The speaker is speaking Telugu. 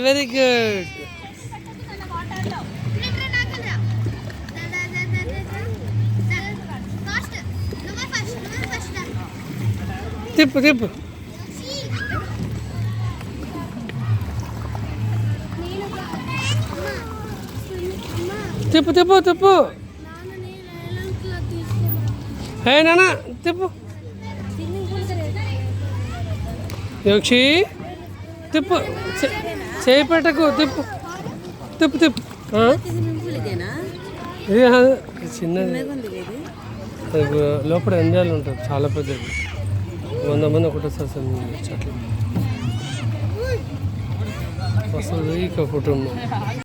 Very good. తిప్పు తిప్పు. తిప్పు తిప్పు తిప్పు. హే నాన్న తిప్పు. యోక్షి తిప్పు, చేయి పెట్టకు. తిప్పు తిప్పు తిప్పు. ఇది చిన్నది, లోపల ఎంజాయ్లు ఉంటుంది. చాలా పెద్దది, 100 మంది ఒకటేసారి వస్తుంది. ఇక కుటుంబం.